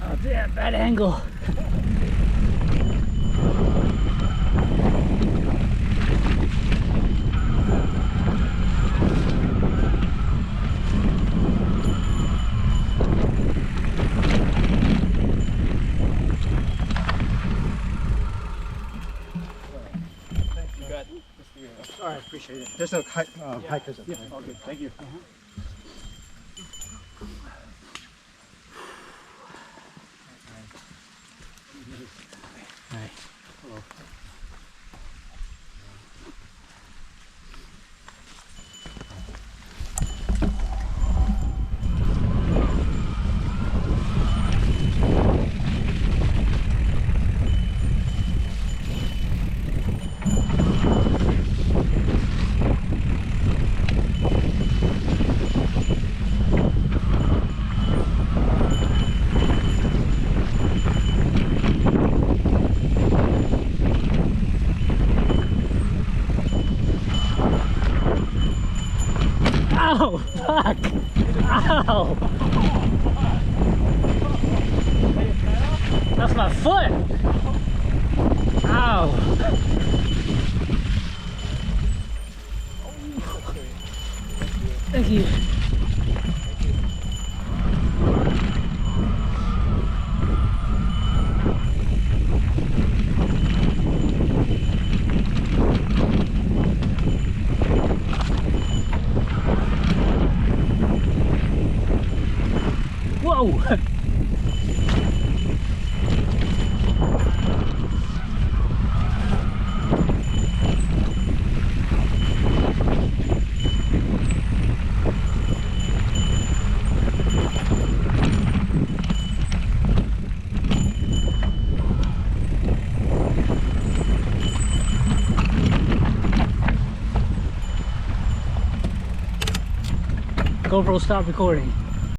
Oh damn, bad angle. All right, appreciate it. There's no hikers up there. All good. Thank you. Hi. Hello. Ow! Fuck! Ow! That's my foot! Ow! Thank you. Whoa! GoPro, stop recording.